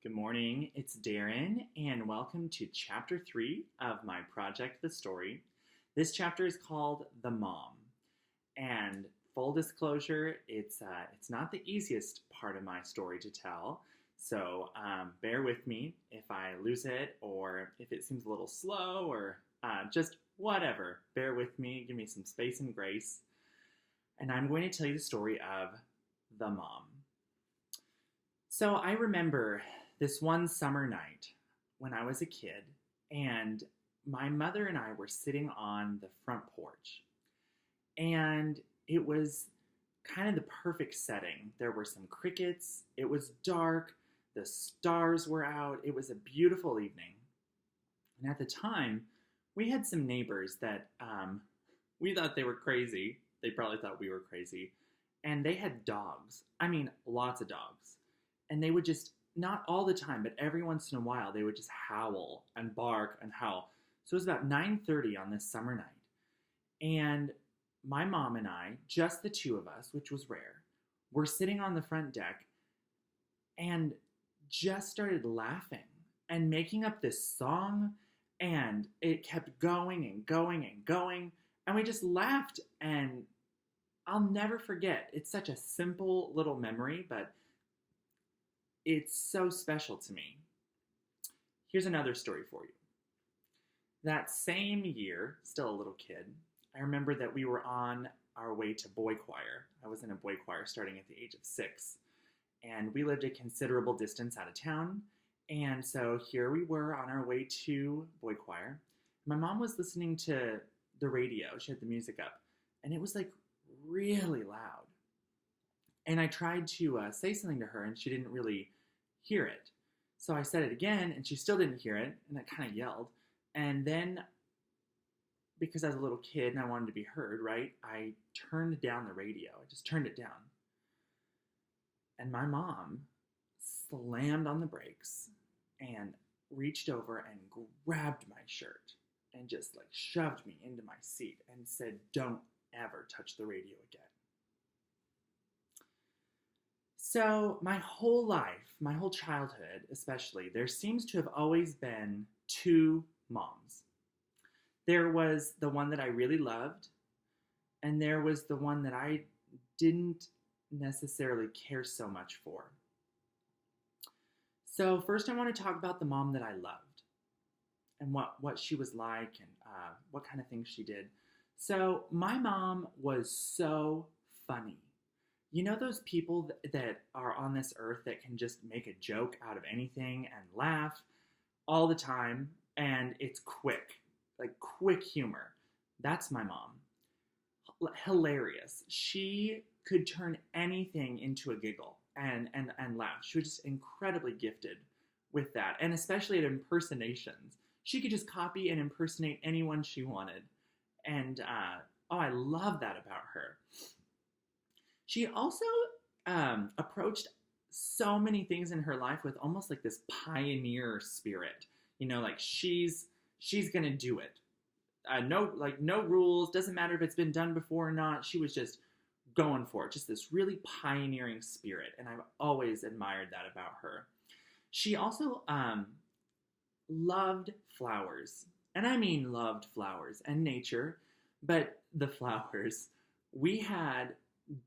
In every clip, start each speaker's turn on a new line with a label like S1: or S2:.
S1: Good morning, it's Darren, and welcome to Chapter 3 of my project, The Story. This chapter is called The Mom, and full disclosure, it's not the easiest part of my story to tell, so bear with me if I lose it or if it seems a little slow or just whatever. Bear with me, give me some space and grace, and I'm going to tell you the story of The Mom. So I remember this one summer night when I was a kid, and my mother and I were sitting on the front porch, and it was kind of the perfect setting. There were some crickets, it was dark, the stars were out, it was a beautiful evening. And at the time, we had some neighbors that we thought they were crazy. They probably thought we were crazy. And they had dogs. I mean, lots of dogs. And they would just, not all the time, but every once in a while, they would just howl and bark and howl. So it was about 9:30 on this summer night. And my mom and I, just the two of us, which was rare, were sitting on the front deck and just started laughing and making up this song. And it kept going and going and going. And we just laughed. And I'll never forget. It's such a simple little memory, but it's so special to me. Here's another story for you. That same year, still a little kid, I remember that we were on our way to boy choir. I was in a boy choir starting at the age of 6. And we lived a considerable distance out of town. And so here we were on our way to boy choir. My mom was listening to the radio. She had the music up. And it was like really loud. And I tried to say something to her, and she didn't really hear it. So I said it again, and she still didn't hear it, and I kind of yelled. And then, because I was a little kid and I wanted to be heard, right, I turned down the radio. I just turned it down. And my mom slammed on the brakes and reached over and grabbed my shirt and just like shoved me into my seat and said, "Don't ever touch the radio again." So my whole life, my whole childhood especially, there seems to have always been two moms. There was the one that I really loved, and there was the one that I didn't necessarily care so much for. So first I want to talk about the mom that I loved and what she was like and what kind of things she did. So my mom was so funny. You know those people that are on this earth that can just make a joke out of anything and laugh all the time, and it's quick, like quick humor. That's my mom. Hilarious. She could turn anything into a giggle and laugh. She was just incredibly gifted with that, and especially at impersonations. She could just copy and impersonate anyone she wanted. And I love that about her. She also approached so many things in her life with almost like this pioneer spirit. You know, like she's gonna do it. No rules. Doesn't matter if it's been done before or not. She was just going for it. Just this really pioneering spirit, and I've always admired that about her. She also loved flowers, and I mean loved flowers and nature, but the flowers. We had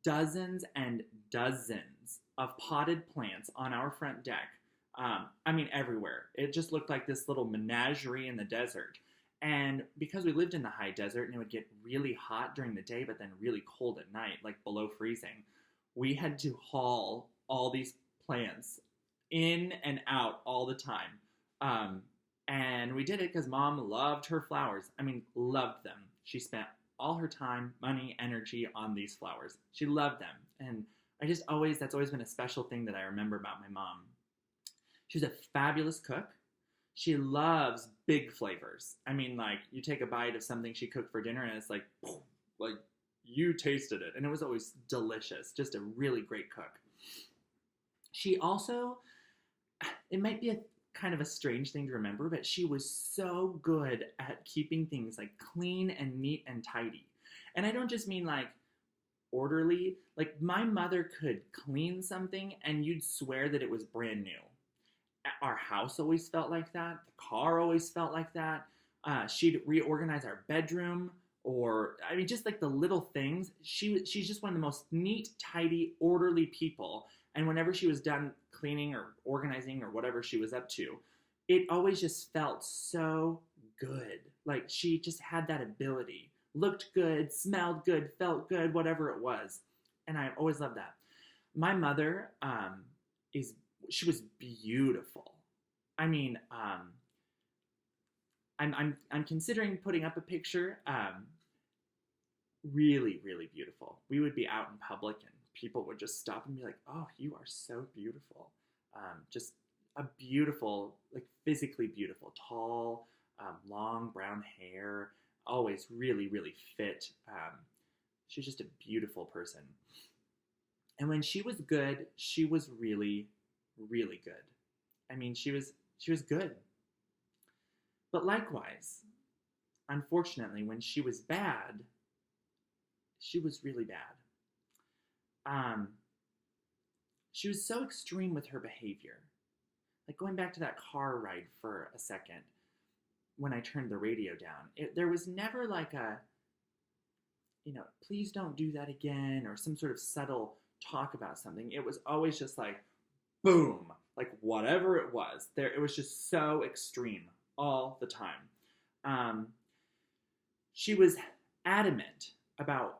S1: dozens and dozens of potted plants on our front deck. I mean, everywhere. It just looked like this little menagerie in the desert. And because we lived in the high desert and it would get really hot during the day, but then really cold at night, like below freezing, we had to haul all these plants in and out all the time. And we did it because Mom loved her flowers. I mean, loved them. She spent all her time, money, energy on these flowers. She loved them. And that's always been a special thing that I remember about my mom. She was a fabulous cook. She loves big flavors. I mean, like, you take a bite of something she cooked for dinner and it's like you tasted it. And it was always delicious. Just a really great cook. She also, it might be a kind of a strange thing to remember, but she was so good at keeping things like clean and neat and tidy. And I don't just mean like orderly. Like my mother could clean something and you'd swear that it was brand new. Our house always felt like that. The car always felt like that. She'd reorganize our bedroom, or I mean, just like the little things. She's just one of the most neat, tidy, orderly people. And whenever she was done cleaning or organizing or whatever she was up to, it always just felt so good. Like she just had that ability. Looked good, smelled good, felt good, whatever it was. And I always loved that. My mother is she was beautiful. I mean, I'm considering putting up a picture. Really, really beautiful. We would be out in public and people would just stop and be like, "Oh, you are so beautiful." Just a beautiful, like physically beautiful, tall, long brown hair, always really, really fit. She's just a beautiful person. And when she was good, she was really, really good. I mean, she was good. But likewise, unfortunately, when she was bad, she was really bad. Um, she was so extreme with her behavior. Like going back to that car ride for a second, when I turned the radio down, there was never like a, please don't do that again, or some sort of subtle talk about something. It was always just like, boom, like whatever it was. It was just so extreme all the time. She was adamant about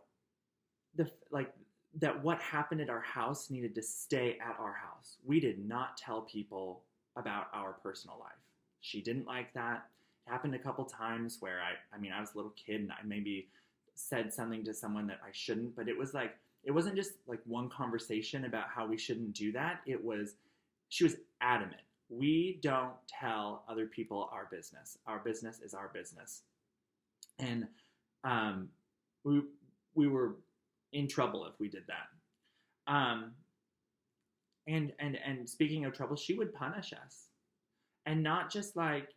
S1: that what happened at our house needed to stay at our house. We did not tell people about our personal life. She didn't like that. It happened a couple times where I was a little kid and I maybe said something to someone that I shouldn't, but it wasn't just like one conversation about how we shouldn't do that. She was adamant. We don't tell other people our business. Our business is our business. And we were in trouble if we did that. And speaking of trouble, she would punish us. And not just like,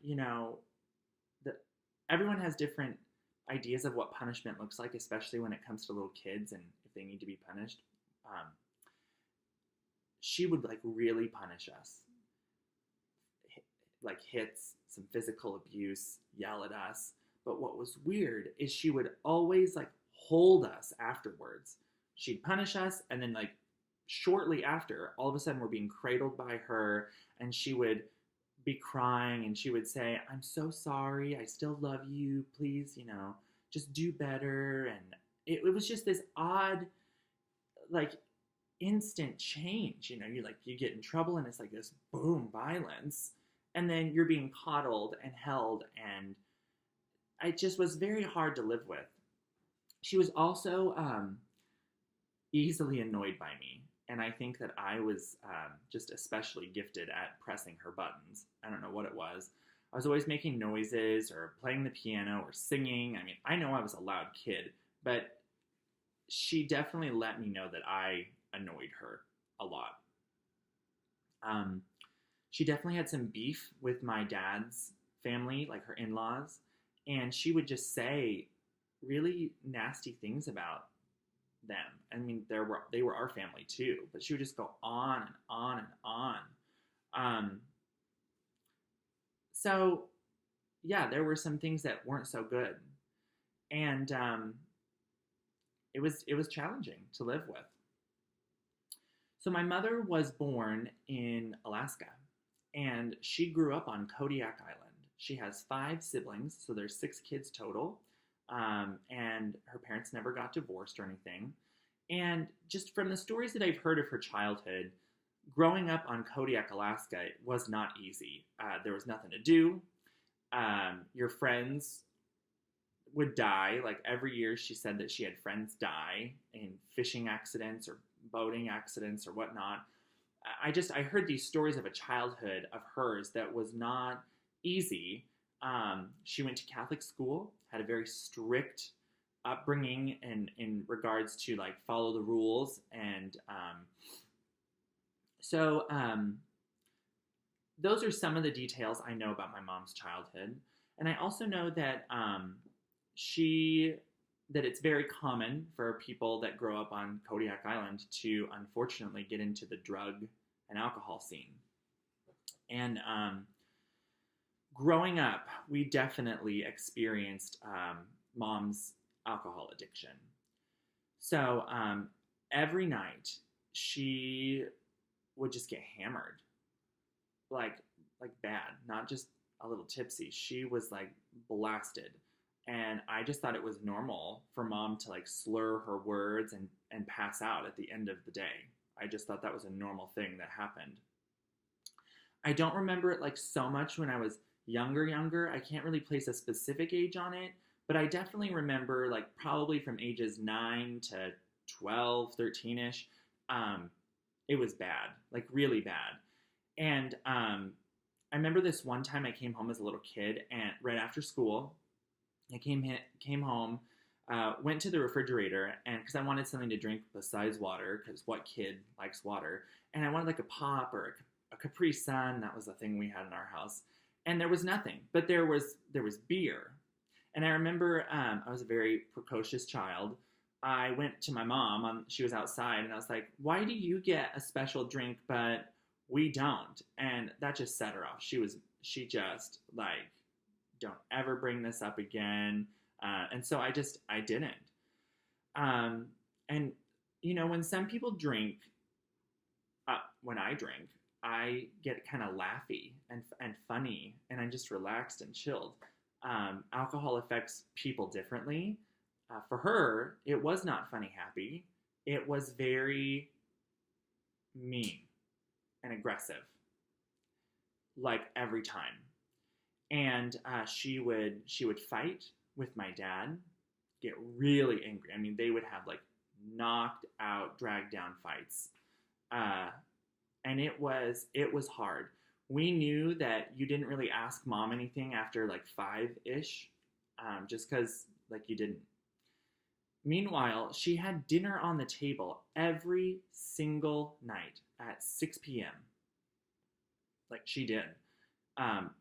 S1: everyone has different ideas of what punishment looks like, especially when it comes to little kids and if they need to be punished. She would like really punish us. Like hits, some physical abuse, yell at us. But what was weird is she would always like hold us afterwards. She'd punish us, and then like shortly after, all of a sudden we're being cradled by her, and she would be crying, and she would say, "I'm so sorry, I still love you, please, just do better." And it was just this odd, like, instant change. You get in trouble, and it's like this boom violence, and then you're being coddled and held, and it just was very hard to live with. She was also easily annoyed by me. And I think that I was just especially gifted at pressing her buttons. I don't know what it was. I was always making noises or playing the piano or singing. I mean, I know I was a loud kid, but she definitely let me know that I annoyed her a lot. She definitely had some beef with my dad's family, like her in-laws, and she would just say really nasty things about them. I mean, they were our family too, but she would just go on and on and on. So yeah, there were some things that weren't so good, and it was challenging to live with. So my mother was born in Alaska, and she grew up on Kodiak Island. She has 5 siblings, so there's 6 kids total. And her parents never got divorced or anything. And just from the stories that I've heard of her childhood, growing up on Kodiak, Alaska, was not easy. There was nothing to do. Your friends would die. Like every year she said that she had friends die in fishing accidents or boating accidents or whatnot. I heard these stories of a childhood of hers that was not easy. She went to Catholic school, had a very strict upbringing in regards to like follow the rules, and so those are some of the details I know about my mom's childhood. And I also know that that it's very common for people that grow up on Kodiak Island to unfortunately get into the drug and alcohol scene. And growing up, we definitely experienced mom's alcohol addiction. So every night she would just get hammered, like like bad, not just a little tipsy. She was like blasted. And I just thought it was normal for mom to like slur her words and pass out at the end of the day. I just thought that was a normal thing that happened. I don't remember it like so much when I was younger. I can't really place a specific age on it, but I definitely remember like probably from ages 9 to 12, 13ish. Um, it was bad, like really bad. And I remember this one time I came home as a little kid, and right after school, I came home, went to the refrigerator, and because I wanted something to drink besides water, because what kid likes water? And I wanted like a pop or a Capri Sun. That was the thing we had in our house, and there was nothing, but there was beer. And I remember I was a very precocious child. I went to my mom. She was outside, and I was like, "Why do you get a special drink, but we don't?" And that just set her off. She just like, "Don't ever bring this up again." And so I didn't. Um, and when some people drink, when I drink, I get kind of laughy and funny, and I'm just relaxed and chilled. Alcohol affects people differently. For her, it was not funny, happy. It was very mean and aggressive, like every time. And she would fight with my dad, get really angry. I mean, they would have like knocked out, dragged down fights, uh, and it was hard. We knew that you didn't really ask mom anything after like 5-ish, just because like you didn't. Meanwhile, she had dinner on the table every single night at 6 p.m. Like she did. Um,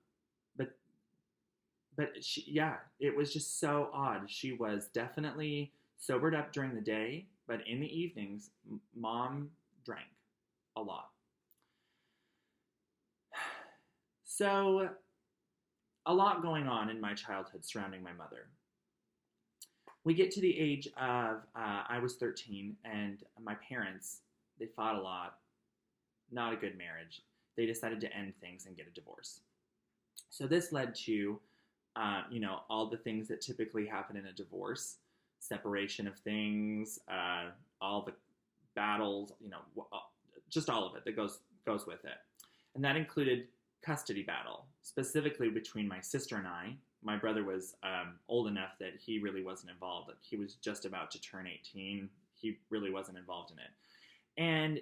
S1: but yeah, it was just so odd. She was definitely sobered up during the day, but in the evenings, mom drank a lot. So, a lot going on in my childhood surrounding my mother. We get to the age of I was 13, and my parents, they fought a lot. Not a good marriage. They decided to end things and get a divorce. So this led to all the things that typically happen in a divorce: separation of things, all the battles, just all of it that goes with it. And that included custody battle, specifically between my sister and I. My brother was old enough that he really wasn't involved. Like, he was just about to turn 18. He really wasn't involved in it. And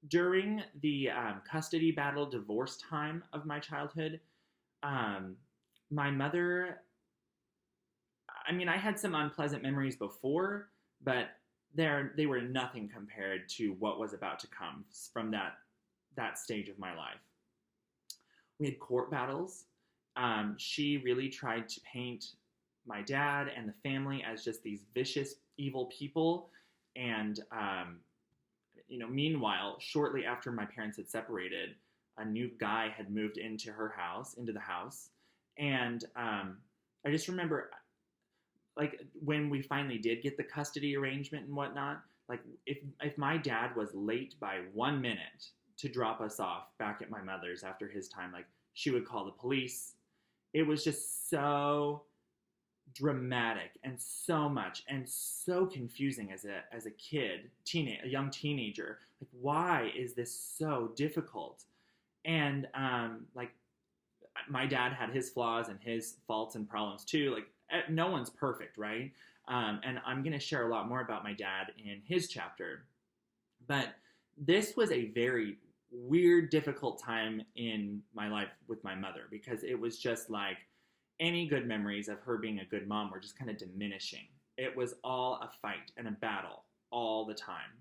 S1: during the custody battle, divorce time of my childhood, my mother, I mean, I had some unpleasant memories before, but they were nothing compared to what was about to come from that stage of my life. We had court battles. She really tried to paint my dad and the family as just these vicious, evil people. And, meanwhile, shortly after my parents had separated, a new guy had moved into the house. And I just remember, like, when we finally did get the custody arrangement and whatnot, like, if my dad was late by 1 minute to drop us off back at my mother's after his time, like, she would call the police. It was just so dramatic and so much and so confusing as a kid, a young teenager. Like, why is this so difficult? And like, my dad had his flaws and his faults and problems too. Like, no one's perfect, right? And I'm going to share a lot more about my dad in his chapter. But this was a very weird, difficult time in my life with my mother, because it was just like any good memories of her being a good mom were just kind of diminishing. It was all a fight and a battle all the time.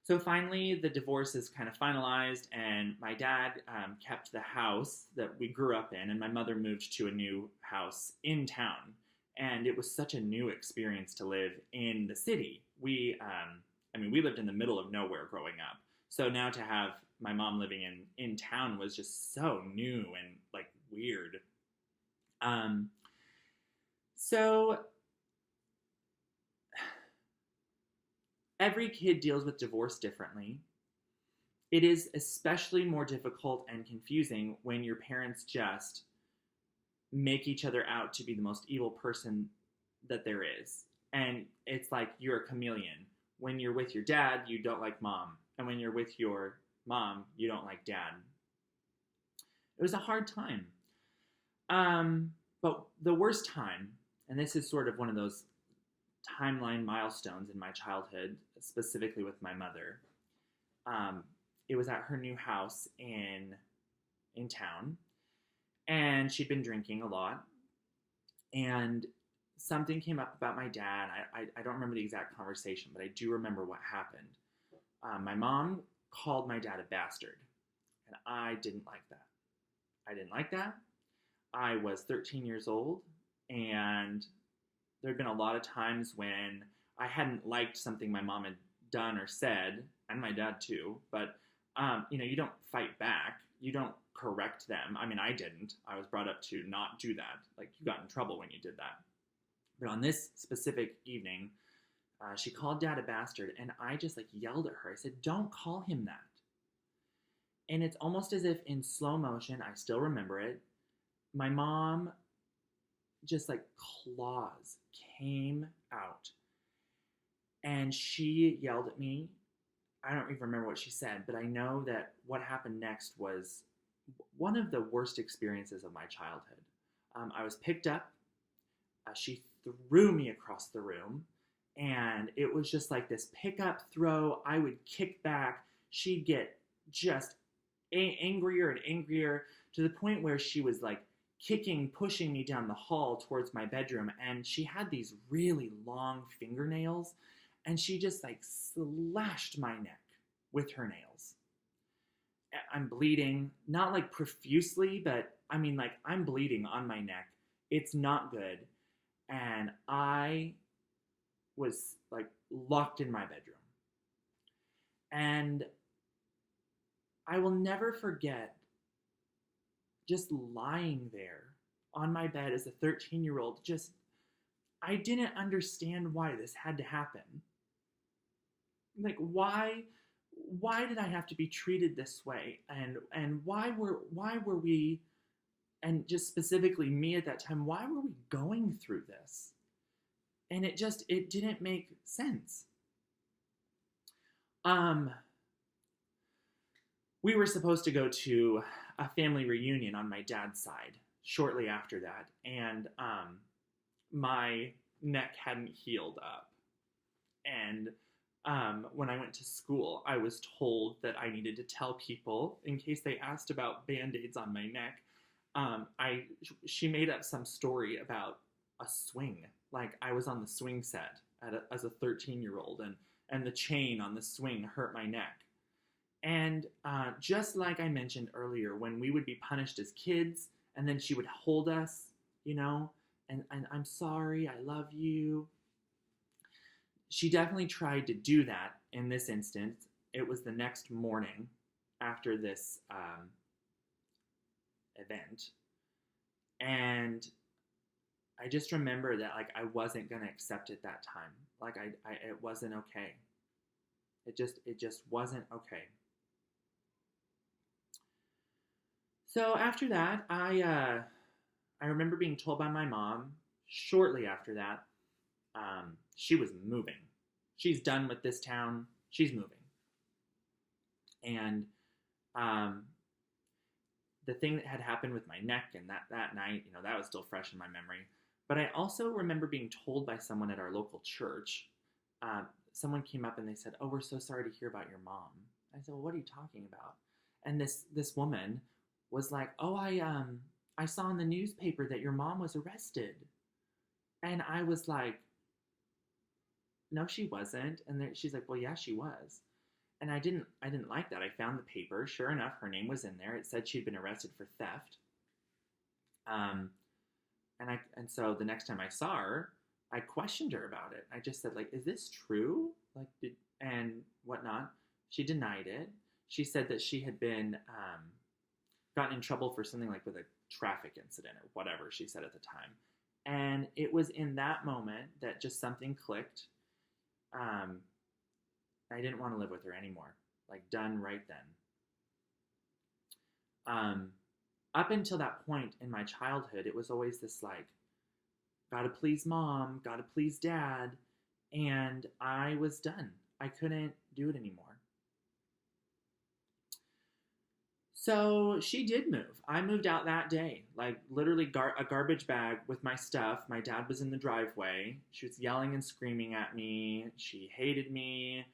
S1: So finally, the divorce is kind of finalized, and my dad kept the house that we grew up in, and my mother moved to a new house in town. And it was such a new experience to live in the city. We lived in the middle of nowhere growing up. So now to have my mom living in town was just so new and like weird. Um, so every kid deals with divorce differently. It is especially more difficult and confusing when your parents just make each other out to be the most evil person that there is. And it's like you're a chameleon. When you're with your dad, you don't like mom. And when you're with your mom, you don't like dad. It was a hard time. But the worst time, and this is sort of one of those timeline milestones in my childhood, specifically with my mother. It was at her new house in town, and she'd been drinking a lot, and something came up about my dad. I don't remember the exact conversation, but I do remember what happened. My mom called my dad a bastard, and I didn't like that. I didn't like that. I was 13 years old, and there had been a lot of times when I hadn't liked something my mom had done or said, and my dad too, but you don't fight back. You don't correct them. I mean, I didn't. I was brought up to not do that. Like, you got in trouble when you did that. But on this specific evening, she called dad a bastard, and I just like yelled at her. I said, "Don't call him that." And it's almost as if in slow motion, I still remember it, my mom just like claws came out, and she yelled at me. I don't even remember what she said, but I know that what happened next was one of the worst experiences of my childhood. I was picked up. She threw me across the room, and it was just like this pick up throw. I would kick back. She'd get just angrier and angrier, to the point where she was like pushing me down the hall towards my bedroom, and she had these really long fingernails, and she just like slashed my neck with her nails. I'm bleeding, not like profusely, but I mean, like, I'm bleeding on my neck. It's not good. And I was like locked in my bedroom. And I will never forget just lying there on my bed as a 13-year-old. Just, I didn't understand why this had to happen. Like, why did I have to be treated this way? And why were we, and just specifically me at that time, why were we going through this? And it didn't make sense. We were supposed to go to a family reunion on my dad's side shortly after that, and my neck hadn't healed up. And when I went to school, I was told that I needed to tell people in case they asked about Band-Aids on my neck. She made up some story about a swing, like I was on the swing set as a 13-year-old, and the chain on the swing hurt my neck. And just like I mentioned earlier, when we would be punished as kids, and then she would hold us, and I'm sorry, I love you. She definitely tried to do that in this instance. It was the next morning after this event. And I just remember that, like, I wasn't going to accept it that time. Like, it wasn't okay. It just wasn't okay. So after that, I remember being told by my mom shortly after that, she was moving. She's done with this town. She's moving. And the thing that had happened with my neck and that night, that was still fresh in my memory. But I also remember being told by someone at our local church, someone came up and they said, "Oh, we're so sorry to hear about your mom." I said, "Well, what are you talking about?" And this woman was like, "Oh, I saw in the newspaper that your mom was arrested." And I was like, "No, she wasn't." And she's like, "Well, yeah, she was." And I didn't like that. I found the paper. Sure enough, her name was in there. It said she'd been arrested for theft. And so the next time I saw her, I questioned her about it. I just said, like, "Is this true?" And whatnot. She denied it. she said that she had been gotten in trouble for something like with a traffic incident or whatever she said at the time. And it was in that moment that just something clicked. I didn't want to live with her anymore. Like, done right then. Up until that point in my childhood, it was always this like, gotta please mom, gotta please dad, and I was done. I couldn't do it anymore. So she did move. I moved out that day, like literally a garbage bag with my stuff. My dad was in the driveway. She was yelling and screaming at me. She hated me.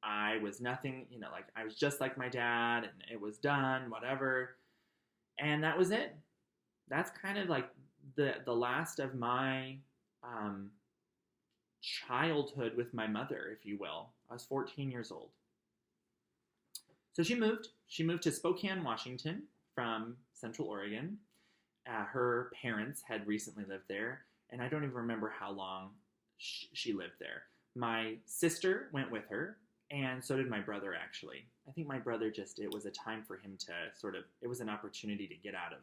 S1: I was nothing, like I was just like my dad, and it was done, whatever. And that was it. That's kind of like the last of my childhood with my mother, if you will. I was 14 years old. So she moved. She moved to Spokane, Washington from Central Oregon. Her parents had recently lived there, and I don't even remember how long she lived there. My sister went with her, and so did my brother, actually. I think my brother it was a time for him to it was an opportunity to get out of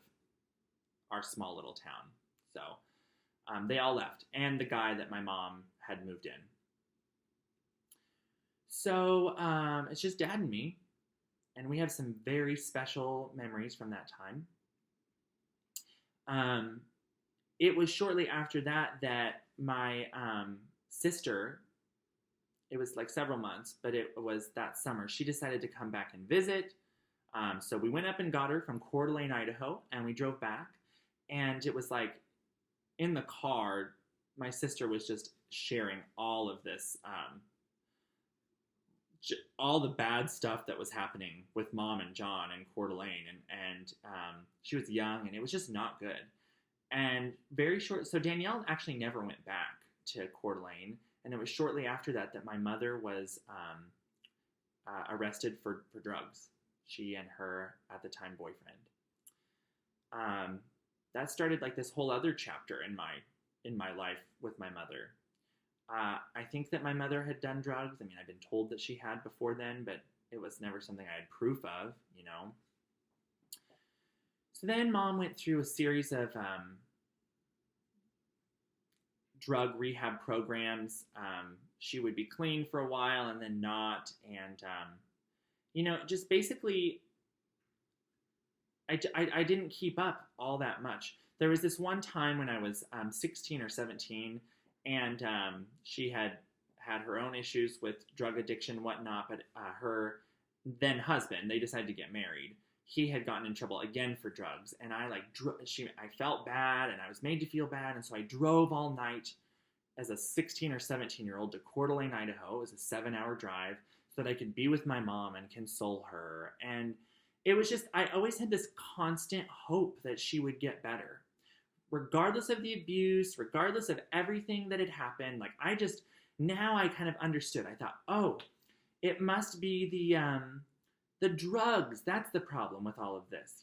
S1: our small little town. So they all left, and the guy that my mom had moved in. So it's just dad and me, and we have some very special memories from that time. It was shortly after that my sister, it was like several months, but it was that summer, she decided to come back and visit. So we went up and got her from Coeur d'Alene, Idaho, and we drove back. And it was like in the car, my sister was just sharing all of this, all the bad stuff that was happening with mom and John and Coeur d'Alene. And she was young, and it was just not good. And very short, so Danielle actually never went back to Coeur d'Alene. And it was shortly after that my mother was arrested for drugs. She and her, at the time, boyfriend. That started like this whole other chapter in my life with my mother. I think that my mother had done drugs. I mean, I've been told that she had before then, but it was never something I had proof of, So then mom went through a series of drug rehab programs. She would be clean for a while and then not. And, just basically, I didn't keep up all that much. There was this one time when I was 16 or 17, and she had her own issues with drug addiction and whatnot, but her then husband, they decided to get married. He had gotten in trouble again for drugs, and I felt bad, and I was made to feel bad, and so I drove all night as a 16 or 17-year-old to Coeur d'Alene, Idaho. It was a 7-hour drive so that I could be with my mom and console her. And it was just, I always had this constant hope that she would get better. Regardless of the abuse, regardless of everything that had happened, now I kind of understood. I thought, oh, it must be the drugs. That's the problem with all of this,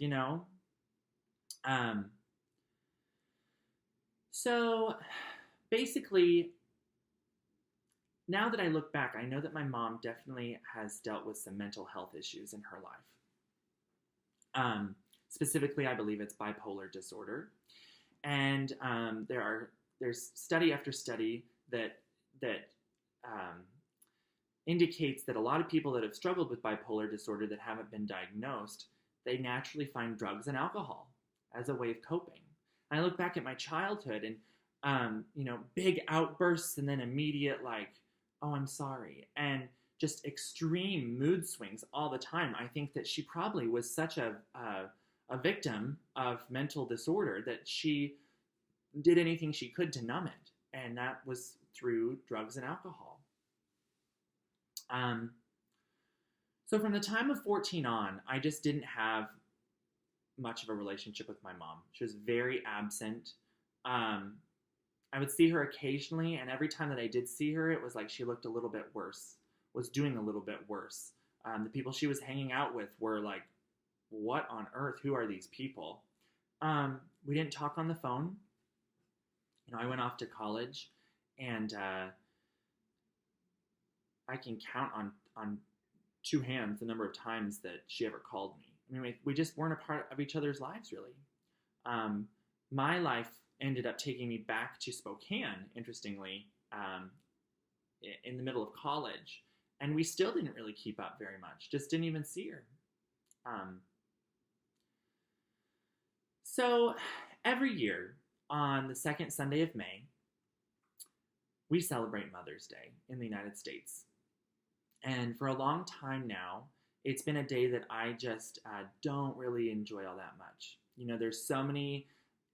S1: So basically, now that I look back, I know that my mom definitely has dealt with some mental health issues in her life. Specifically, I believe it's bipolar disorder. And there's study after study that indicates that a lot of people that have struggled with bipolar disorder that haven't been diagnosed, they naturally find drugs and alcohol as a way of coping. And I look back at my childhood and, big outbursts and then immediate oh, I'm sorry. And just extreme mood swings all the time. I think that she probably was such a victim of mental disorder that she did anything she could to numb it. And that was through drugs and alcohol. So from the time of 14 on, I just didn't have much of a relationship with my mom. She was very absent. I would see her occasionally, and every time that I did see her, it was like she looked a little bit worse, was doing a little bit worse. The people she was hanging out with were like, what on earth? Who are these people? We didn't talk on the phone. I went off to college, and I can count on two hands the number of times that she ever called me. I mean, we just weren't a part of each other's lives, really. My life ended up taking me back to Spokane, interestingly, in the middle of college. And we still didn't really keep up very much, just didn't even see her. So every year on the second Sunday of May, we celebrate Mother's Day in the United States. And for a long time now, it's been a day that I just don't really enjoy all that much. You know, there's so many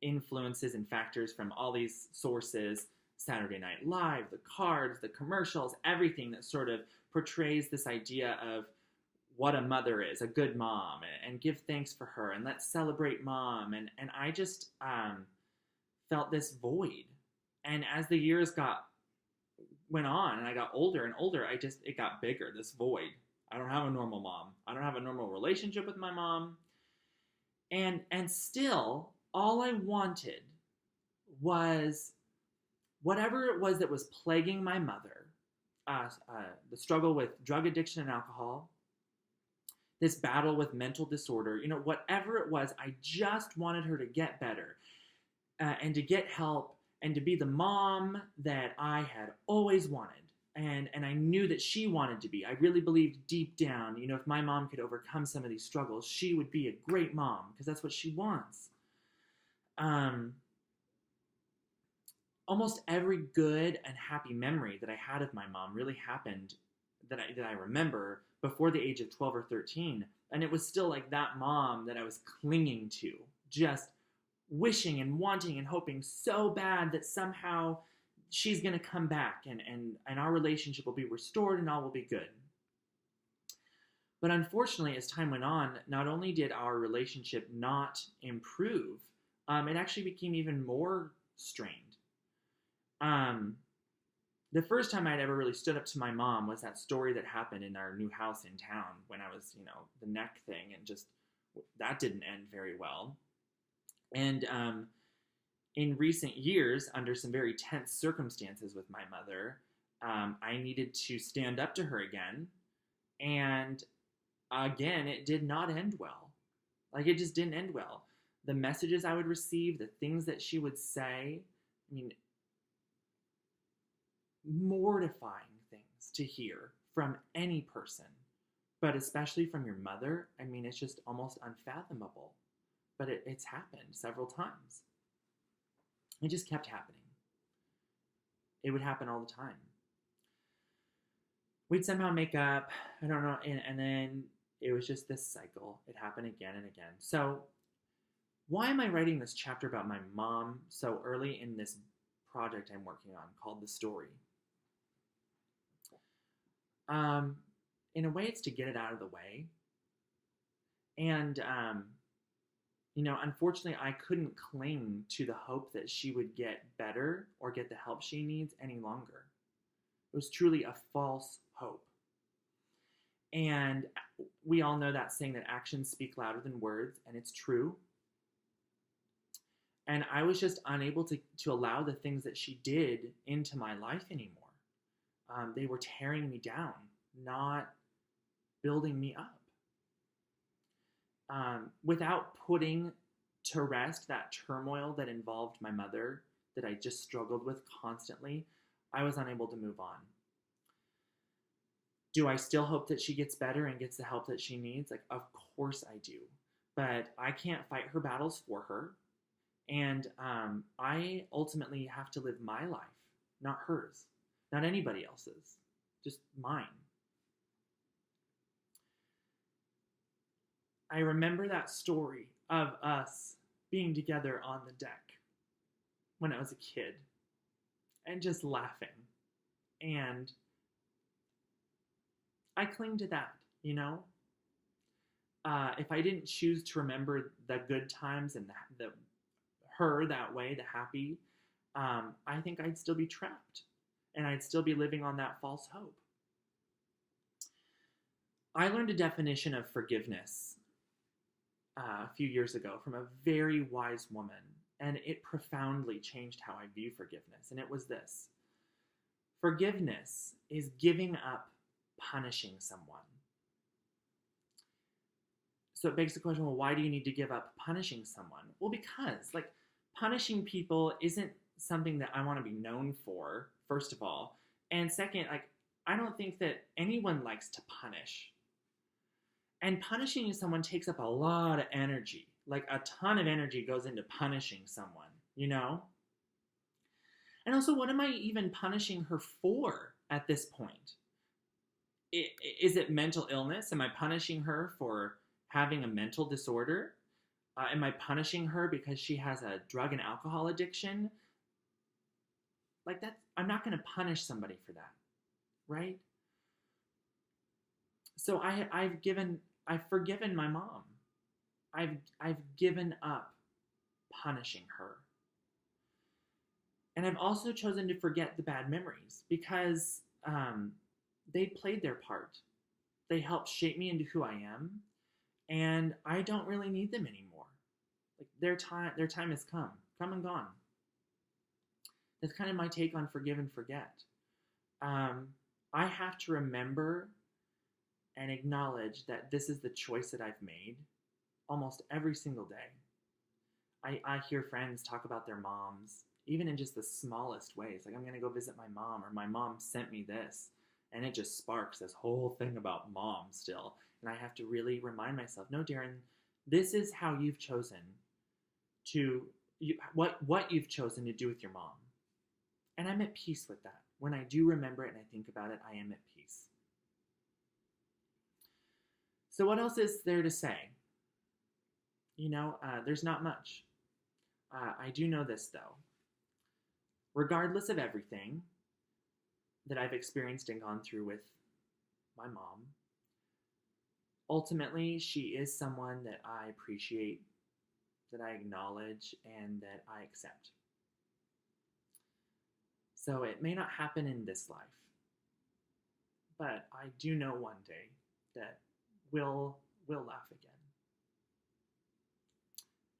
S1: influences and factors from all these sources, Saturday Night Live, the cards, the commercials, everything that sort of portrays this idea of what a mother is, a good mom, and give thanks for her, and let's celebrate mom. And I just felt this void. And as the years went on and I got older and older, it got bigger, this void. I don't have a normal mom. I don't have a normal relationship with my mom. And still, all I wanted was whatever it was that was plaguing my mother, the struggle with drug addiction and alcohol, this battle with mental disorder, you know, whatever it was, I just wanted her to get better and to get help and to be the mom that I had always wanted. And I knew that she wanted to be. I really believed deep down, you know, if my mom could overcome some of these struggles, she would be a great mom because that's what she wants. Almost every good and happy memory that I had of my mom really happened that I remember before the age of 12 or 13. And it was still like that mom that I was clinging to, just wishing and wanting and hoping so bad that somehow she's going to come back and our relationship will be restored and all will be good. But unfortunately, as time went on, not only did our relationship not improve, it actually became even more strained. The first time I'd ever really stood up to my mom was that story that happened in our new house in town when I was, you know, the neck thing, and just that didn't end very well. And in recent years, under some very tense circumstances with my mother, I needed to stand up to her again. And again, it did not end well. Like, it just didn't end well. The messages I would receive, the things that she would say, I mean, mortifying things to hear from any person, but especially from your mother. I mean, it's just almost unfathomable. But it's happened several times. It just kept happening. It would happen all the time. We'd somehow make up, I don't know, and then it was just this cycle. It happened again and again. So why am I writing this chapter about my mom so early in this project I'm working on called The Story? In a way, it's to get it out of the way. And, you know, unfortunately, I couldn't cling to the hope that she would get better or get the help she needs any longer. It was truly a false hope. And we all know that saying that actions speak louder than words, and it's true. And I was just unable to allow the things that she did into my life anymore. They were tearing me down, not building me up. Without putting to rest that turmoil that involved my mother, that I just struggled with constantly, I was unable to move on. Do I still hope that she gets better and gets the help that she needs? Like, of course I do. But I can't fight her battles for her. And I ultimately have to live my life, not hers, not anybody else's, just mine. I remember that story of us being together on the deck when I was a kid and just laughing. And I cling to that, you know? If I didn't choose to remember the good times and the her that way, the happy, I think I'd still be trapped and I'd still be living on that false hope. I learned a definition of forgiveness a few years ago from a very wise woman, and it profoundly changed how I view forgiveness. And it was this: forgiveness is giving up punishing someone So it begs the question, well, why do you need to give up punishing someone? Well, because like punishing people isn't something that I want to be known for, first of all. And second, like I don't think that anyone likes to punish. And punishing someone takes up a lot of energy. Like a ton of energy goes into punishing someone, you know? And also, what am I even punishing her for at this point? Is it mental illness? Am I punishing her for having a mental disorder? Am I punishing her because she has a drug and alcohol addiction? Like that, I'm not going to punish somebody for that, right? So I've forgiven my mom. I've given up punishing her. And I've also chosen to forget the bad memories because they played their part. They helped shape me into who I am, and I don't really need them anymore. Like their time has come and gone. That's kind of my take on forgive and forget. I have to remember and acknowledge that this is the choice that I've made almost every single day. I hear friends talk about their moms, even in just the smallest ways. Like, I'm going to go visit my mom, or my mom sent me this. And it just sparks this whole thing about mom still. And I have to really remind myself, no, Darren, this is how you've chosen what you've chosen to do with your mom. And I'm at peace with that. When I do remember it and I think about it, I am at peace. So what else is there to say? There's not much. I do know this, though. Regardless of everything that I've experienced and gone through with my mom, ultimately, she is someone that I appreciate, that I acknowledge, and that I accept. So it may not happen in this life, but I do know one day that we'll laugh again.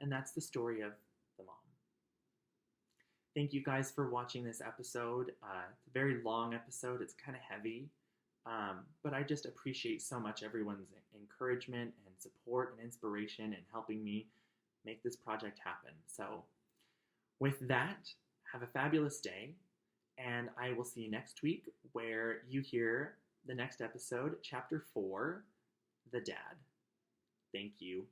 S1: And that's the story of the mom. Thank you guys for watching this episode. It's a very long episode. It's kind of heavy. But I just appreciate so much everyone's encouragement and support and inspiration and helping me make this project happen. So with that, have a fabulous day. And I will see you next week where you hear the next episode, Chapter 4, The Dad. Thank you.